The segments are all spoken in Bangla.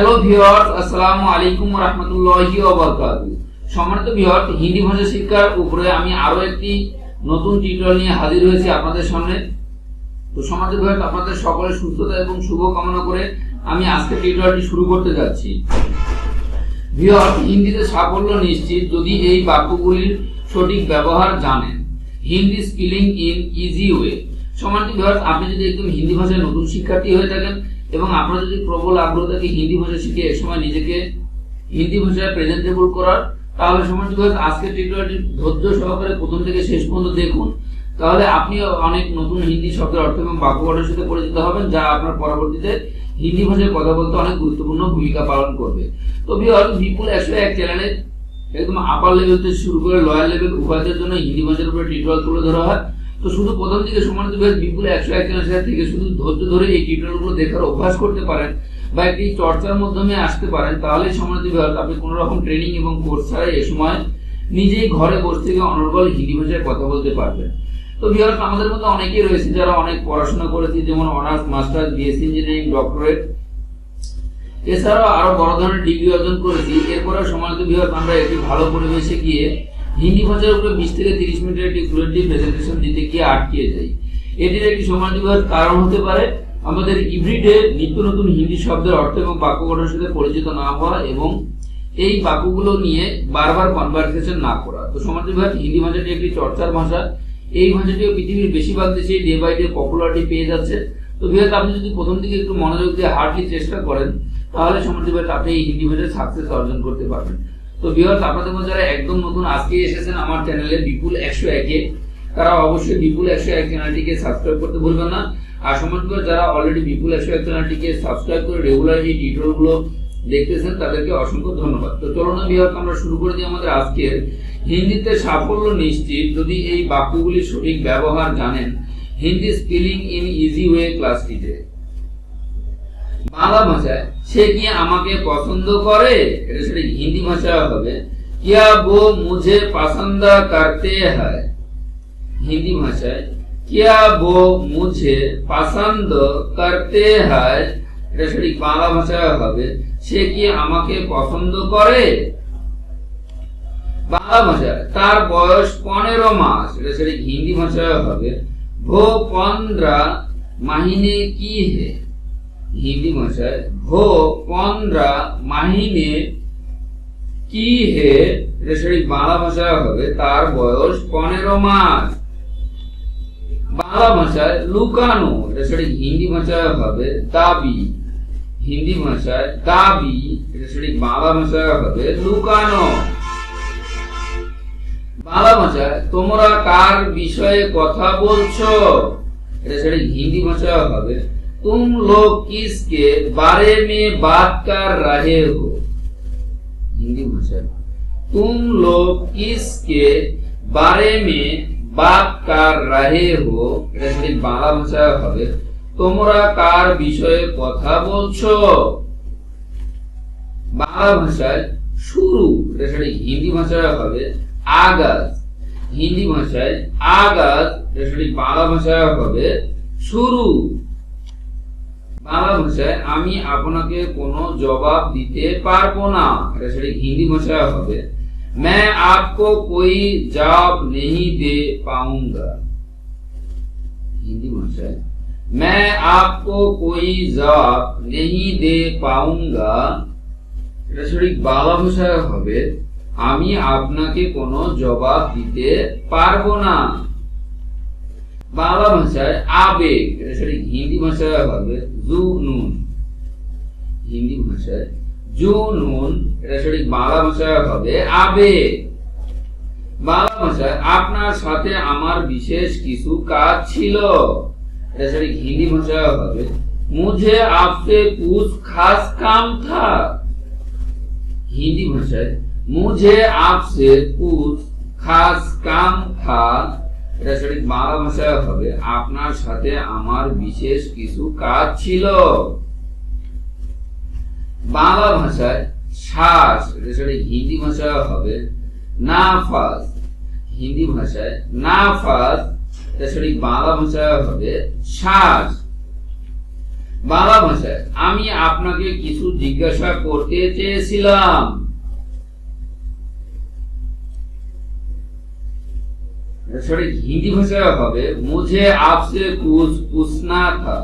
হ্যালো ভিউয়ার্স, আসসালামু আলাইকুম ওয়া রাহমাতুল্লাহি ওয়া বারাকাতুহু। সম্মানিত ভিউয়ার্স, হিন্দি ভাষা শিক্ষার উপরে আমি আরো একটি নতুন টিউটোরিয়াল নিয়ে হাজির হয়েছি আপনাদের সামনে। তো সম্মানিত ভিউয়ার্স, আপনাদের সকলের সুস্থতা এবং শুভ কামনা করে আমি আজকে টিউটোরিয়ালটি শুরু করতে যাচ্ছি। ভিউয়ার্স, হিন্দিতে সাফল্য নিশ্চিত যদি এই বাক্যগুলির সঠিক ব্যবহার জানেন। Hindi spelling in easy way. সম্মানিত ভিউয়ার্স, আপনি যদি একদম হিন্দি ভাষায় নতুন শিক্ষার্থী হয়ে থাকেন এবং আপনার যদি প্রবল আগ্রহ থাকে হিন্দি ভাষা শিখে একসময় নিজেকে হিন্দি ভাষায় প্রেজেন্টেবল করার, তাহলে সম্মানিত ভিউয়ার্স আজকের টিউটোরিয়ালটি ধৈর্য সহকারে প্রথম থেকে শেষ পর্যন্ত দেখুন। তাহলে আপনি অনেক নতুন হিন্দি শব্দের অর্থ এবং বাক্য গঠনের সাথে পরিচিত হবেন, যা আপনার পরবর্তীতে হিন্দি ভাষায় কথা বলতে অনেক গুরুত্বপূর্ণ ভূমিকা পালন করবে। তো ভিউয়ার্স, বিপুল 101 চ্যানেলে একদম আপার লেভেল থেকে শুরু করে লোয়ার লেভেল উভয়দের জন্য হিন্দি ভাষার উপরে টিউটোরিয়াল তুলে ধরা হয়। তো শুধু প্রথম দিকে সম্মানিত ভিউয়ার্স বিপুল 101 চ্যানেল থেকে শুধু ধৈর্য ধরে এই টিউটোরিয়ালগুলো দেখার অভ্যাস করতে পারেন বা একটি চর্চার মাধ্যমে আসতে পারেন, তাহলে সম্মানিত ভিউয়ার্স আপনি কোনো রকম ট্রেনিং এবং কোর্স ছাড়াই এই সময় নিজেই ঘরে বসে থেকে অনর্গল হিন্দি ভাষায় কথা বলতে পারবেন। তো ভিউয়ার্স, আমাদের মধ্যে অনেকেই রয়েছে যারা অনেক পড়াশোনা করেছে, যেমন honours, masters, BSc engineering, doctorate, এছাড়াও আরো বড় ধরনের ডিগ্রি অর্জন করেছি। এরপরে সম্মানিত ভিউয়ার্স আমরা একটি ভালো পরিবেশে গিয়ে হিন্দি ভাষার উপরে 20 থেকে 30 মিনিটের একটি ফ্লুয়েন্টলি প্রেজেন্টেশন দিতে গিয়ে আটকে যাই। এটির একটি সম্মানিত ভিউয়ার্স কারণ হতে পারে আমাদের এভরিডে নিত্য নতুন হিন্দি শব্দের অর্থ এবং বাক্য গঠনের সাথে পরিচিত না হওয়া এবং এই বাক্যগুলো নিয়ে বারবার কনভারসেশন না করা। তো সম্মানিত ভিউয়ার্স, হিন্দি ভাষাটি একটি চর্চার ভাষা। এই ভাষাটিও পৃথিবীর বেশিরভাগ দেশে ডে বাই ডে পপুলারিটি পেয়ে যাচ্ছে। তো ভিউয়ার্স, আপনি যদি প্রথম দিকে একটু মনোযোগ দিয়ে হার্ডলি চেষ্টা করেন, তাহলে সম্মানিত ভিউয়ার্স আপনি এই হিন্দি ভাষায় সাকসেস অর্জন করতে পারবেন। তো ভিউয়ার্স, আপনাদের মধ্যে যারা একদম নতুন আজকে এসেছেন আমার চ্যানেলে বিপুল 101-এ, তারা অবশ্যই বিপুল 101 চ্যানেলটিকে সাবস্ক্রাইব করতে ভুলবেন না। আর সম্মানিত ভিউয়ার্স, যারা অলরেডি বিপুল 101 চ্যানেলটিকে সাবস্ক্রাইব করে রেগুলার এই টিউটোরিয়ালগুলো দেখতেছেন, তাদেরকে অসংখ্য ধন্যবাদ। তো চলুন না ভিউয়ার্স, আমরা শুরু করে দিই আমাদের আজকের হিন্দিতে সাফল্য নিশ্চিত যদি এই বাক্যগুলির সঠিক ব্যবহার জানেন Hindi spelling in easy way ক্লাসটিতে। বাংলা ভাষায় সে কি আমাকে পছন্দ করে, এটা সেটা হিন্দি ভাষায় হবে কিয়া वो मुझे पसंद करते हैं। হিন্দি ভাষায় কিয়া वो मुझे पसंद करते हैं, এটা সেটা বাংলা ভাষায় হবে সে কি আমাকে পছন্দ করে। বাংলা ভাষায় তার বয়স 15 মাস, এটা সেটা হিন্দি ভাষায় হবে वो 15 महीने की है। हिंदी भाषा वो 15 महीने की है, এটা সঠিক বাংলা ভাষায় হবে তার বয়স 15 মাস। বাংলা ভাষায় লুকানো, এটা সঠিক হিন্দি ভাষায় হবে দাবি। হিন্দি ভাষায় দাবি, এটা সঠিক বাংলা ভাষায় হবে লুকানো। বাংলা ভাষায় তোমরা কার বিষয়ে কথা বলছো, এটা সঠিক হিন্দি ভাষায় হবে तुम लोग किसके बारे में बात कर रहे हो। हिंदी भाषा तुम लोग किसके बारे में बात कर रहे हो, এটা বাংলা ভাষায় হবে তোমরা কার বিষয়ে কথা বলছো। বাংলা ভাষায় শুরু, এটা হিন্দি ভাষায় হবে আগাজ। হিন্দি ভাষায় আগাজ, এটা বাংলা ভাষায় হবে শুরু। বাংলা ভাষায় আমি আপনাকে কোনো জবাব দিতে পারবো না, এটা সঠিক হিন্দি ভাষায় হবে मैं आपको कोई जवाब नहीं दे पाऊंगा। हिंदी भाषाয় मैं आपको कोई जवाब नहीं दे पाऊंगा, এটা সঠিক বাংলা ভাষায় হবে আমি আপনাকে কোনো জবাব দিতে পারবো না। বাংলা ভাষায় আবেগ, এটা সঠিক হিন্দি ভাষায় হবে জুনুন। হিন্দি ভাষায় জুনুন, এটা সঠিক বাংলা ভাষায় হবে আবেগ। বাংলা ভাষায় আপনার সাথে আমার বিশেষ কিছু কাজ ছিল, এটা সঠিক হিন্দি ভাষায় হবে मुझे आपसे कुछ खास काम था। हिंदी भाषाয় मुझे आपसे कुछ खास काम था, এটা সঠিক বাংলা ভাষায় হবে আপনার সাথে আমার বিশেষ কিছু কাজ ছিল। বাংলা ভাষায় শ্বাস, এটা সঠিক হিন্দি ভাষায় হবে নাফাস। হিন্দি ভাষায় নাফাস, এটা সঠিক বাংলা ভাষায় হবে শ্বাস। বাংলা ভাষায় আমি আপনাকে কিছু জিজ্ঞাসা করতে চেয়েছিলাম। সরি, হিন্দি ভাষায় হবে মুঝে आपसे कुछ पूछना था।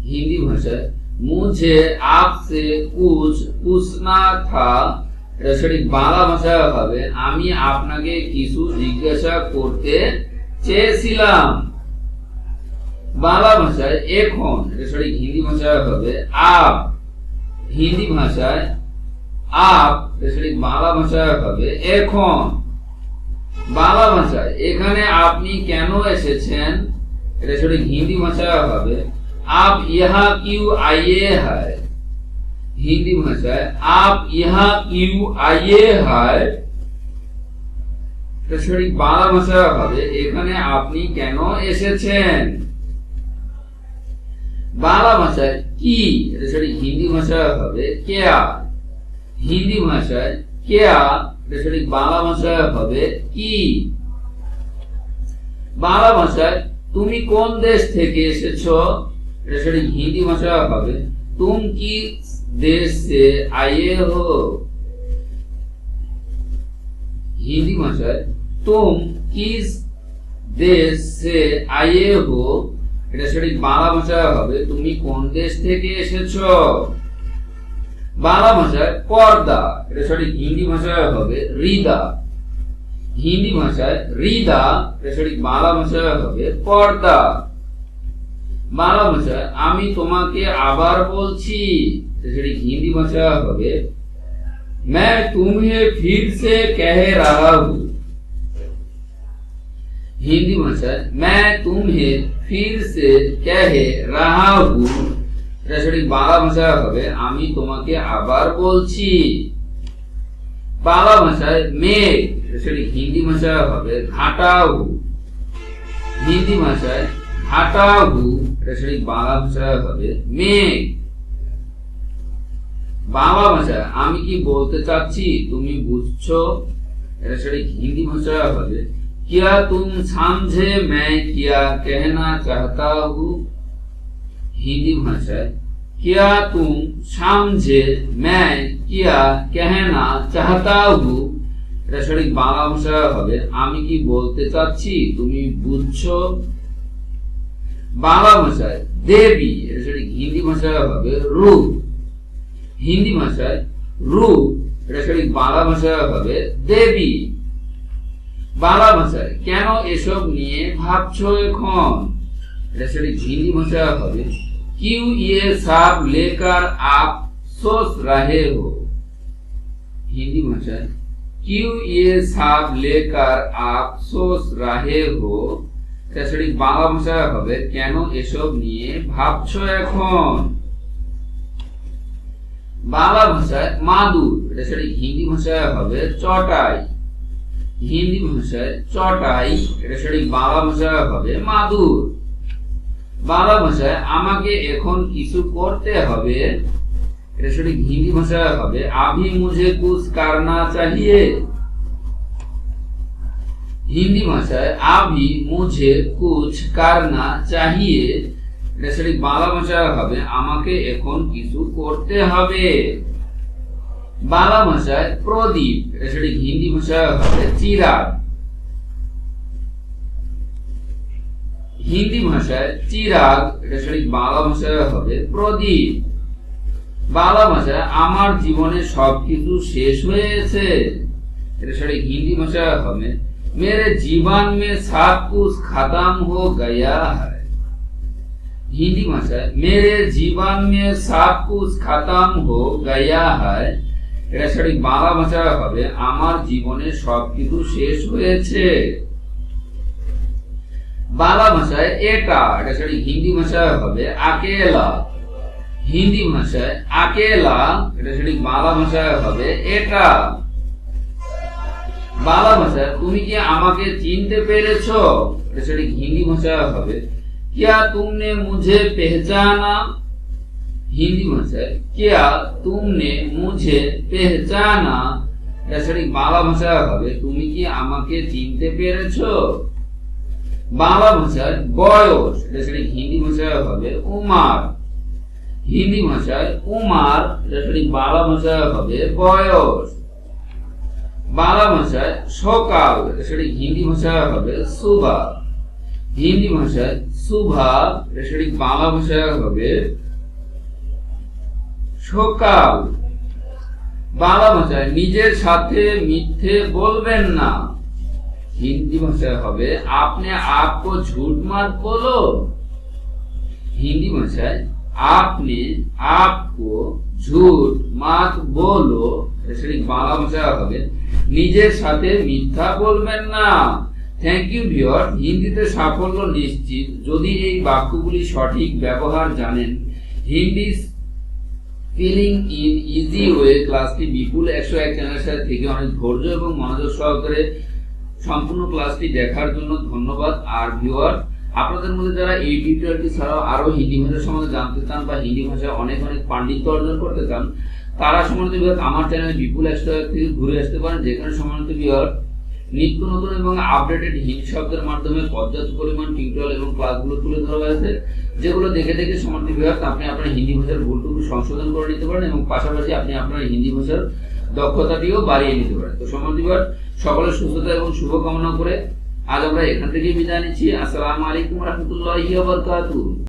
হিন্দি ভাষায় মুঝে आपसे कुछ पूछना था। সরি, বাংলা ভাষায় হবে আমি আপনাকে কিছু জিজ্ঞাসা করতে চেয়েছিলাম। বাংলা ভাষায় এখন, সরি হিন্দি ভাষায় হবে আপ। হিন্দি ভাষায় আপ, সরি বাংলা ভাষায় হবে এখন। বাংলা ভাষায় এখানে আপনি কেন এসেছেন, এটা সঠিক হিন্দি ভাষায় হবে आप यहाँ क्यों आए हैं। হিন্দি ভাষায় आप यहाँ क्यों आए हैं, এটা সঠিক বাংলা ভাষায় হবে এখানে আপনি কেন এসেছেন। বাংলা ভাষায় কি, এটা সঠিক হিন্দি ভাষায় হবে क्या। হিন্দি ভাষায় क्या, এটা সঠিক বাংলা ভাষায় হবে কি। বাংলা ভাষায় তুমি কোন দেশ থেকে এসেছো, এটা সঠিক হিন্দি ভাষায় হবে तुम किस देश से आए हो। হিন্দি ভাষায় तुम किस देश से आए हो, এটা সঠিক বাংলা ভাষায় হবে তুমি কোন দেশ থেকে এসেছো। বাংলা ভাষায় পর্দা, এটা সঠিক হিন্দি ভাষায় হবে হৃদা। হিন্দি ভাষায় হৃদা, এটা সঠিক বাংলা ভাষায় হবে পর্দা। বাংলা ভাষায় আমি তোমাকে আবার বলছি, এটা সঠিক হিন্দি ভাষায় হবে मैं तुम्हें फिर से कह रहा हूं। हिंदी भाषाয় मैं तुम्हें फिर से कह रहा हूं, এটা সঠিক বাংলা ভাষায় হবে আমি তোমাকে আবার বলছি। বাংলা ভাষায় মেঘ, এটা সঠিক হিন্দি ভাষায় হবে ঘাটাহু। হিন্দি ভাষায় ঘাটাহু, এটা সঠিক বাংলা ভাষায় হবে মেঘ। বাংলা ভাষায় আমি কি বলতে চাচ্ছি তুমি বুঝছো, এটা সঠিক হিন্দি ভাষায় হবে क्या तुम समझे मैं क्या कहना चाहता हूँ। हिंदी भाषाয় क्या तुम समझे मैं क्या कहना चाहता हूँ, এটা সঠিক বাংলা ভাষায় হবে আমি কি বলতে চাচ্ছি তুমি বুঝছো। বাংলা ভাষায় দেবী, এটা সঠিক হিন্দি ভাষায় হবে রূপ। হিন্দি ভাষায় রূপ, এটা সঠিক বাংলা ভাষায় হবে দেবী। বাংলা ভাষায় কেন এসব নিয়ে ভাবছো এখন, এটা সঠিক হিন্দি ভাষায় হবে क्यों ये सब लेकर आप सोच रहे हो। हिंदी भाषा क्यों ये सब लेकर आप सोच रहे हो, এটা সঠিক বাংলা ভাষায় হবে কেন এসব নিয়ে ভাবছো এখন। বাংলা ভাষায় মাদুর, এটা সঠিক হিন্দি ভাষায় হবে চটাই। হিন্দি ভাষায় চটাই, এটা সঠিক বাংলা ভাষায় হবে মাদুর। বাংলা ভাষায় আমাকে এখন কিছু করতে হবে, এটা সঠিক হিন্দি ভাষায় হবে अभी मुझे कुछ करना चाहिए। হিন্দি ভাষায় अभी मुझे कुछ करना चाहिए, এটা সঠিক বাংলা ভাষায় হবে আমাকে এখন কিছু করতে হবে। বাংলা ভাষায় প্রদীপ, এটা সঠিক হিন্দি ভাষায় হবে চিরাগ। হিন্দি ভাষায় চিরাগ, এটা সঠিক বাংলা ভাষায় হবে প্রদীপ। বাংলা ভাষায় আমার জীবনে সবকিছু শেষ হয়েছে, এটা সঠিক হিন্দি ভাষায় হবে मेरे जीवन में सब कुछ खत्म हो गया है। हिंदी भाषाয় मेरे जीवन में सब कुछ खत्म हो गया है, এটা সঠিক বাংলা ভাষায় হবে আমার জীবনে সবকিছু শেষ হয়েছে। বাংলা ভাষায় এটা, এটা সঠিক হিন্দি ভাষায় হবে अकेला। হিন্দি ভাষায় अकेला, এটা সঠিক বাংলা ভাষায় হবে এটা। বাংলা ভাষায় তুমি কি আমাকে চিনতে পেরেছো, এটা সঠিক হিন্দি ভাষায় হবে क्या तुमने मुझे पहचाना। হিন্দি ভাষায় क्या तुमने मुझे पहचाना, এটা সঠিক বাংলা ভাষায় হবে তুমি কি আমাকে চিনতে পেরেছো। বাংলা ভাষায় বয়স, এটা সঠিক হিন্দি ভাষায় হবে উমার। হিন্দি ভাষায় উমার, এটা সঠিক বাংলা ভাষায় হবে বয়স। বাংলা ভাষায় সকাল, এটা সঠিক হিন্দি ভাষায় হবে সুবহ। হিন্দি ভাষায় সুবহ, এটা সঠিক বাংলা ভাষায় হবে সকাল। বাংলা ভাষায় নিজের সাথে মিথ্যে বলবেন না, হিন্দি ভাষায় হবে আপনি আপকো ঝুট মাত বলো। হিন্দি ভাষায় আপনি আপকো ঝুট মাত বলো, সঠিক বাংলা ভাষায় হবে নিজের সাথে মিথ্যা বলবেন না। Thank you viewer. হিন্দিতে সাফল্য নিশ্চিত যদি এই বাক্যগুলি সঠিক ব্যবহার জানেন। Hindi spelling in easy way ক্লাসটি বিপুল 101 চ্যানেলের সাথে থেকে অনেক ধৈর্য এবং মনোযোগ সহকারে সম্পূর্ণ ক্লাসটি দেখার জন্য ধন্যবাদ। আর ভিউয়ার, আপনাদের মধ্যে যারা এই টিউটোরিয়ালটি ছাড়াও আরো হিন্দি ভাষা সম্বন্ধে জানতে চান বা হিন্দি ভাষায় অনেক অনেক পাণ্ডিত্য অর্জন করতে চান, তারা সম্মানিত ভিউয়ার আমার চ্যানেল বিপুল 101 থেকে ঘুরে আসতে পারেন, যেখানে সম্মানিত ভিউয়ার নিত্য নতুন এবং আপডেটেড হিন্দি শব্দের মাধ্যমে পর্যাপ্ত পরিমাণ টিউটোরিয়াল এবং ক্লাসগুলো তুলে ধরা হয়েছে, যেগুলো দেখে দেখে সম্মানিত ভিউয়ার আপনি আপনার হিন্দি ভাষার ভুলটুকু সংশোধন করে নিতে পারেন এবং পাশাপাশি আপনি আপনার হিন্দি ভাষার দক্ষতাটিও বাড়িয়ে নিতে পারেন। তো সম্মানিত ভিউয়ার, সকলের সুস্থতা এবং শুভকামনা করে আজ আমরা এখান থেকে বিদায় নিচ্ছি। আসসালামু আলাইকুম রহমতুল্লাহি ওয়া বারাকাতুহু।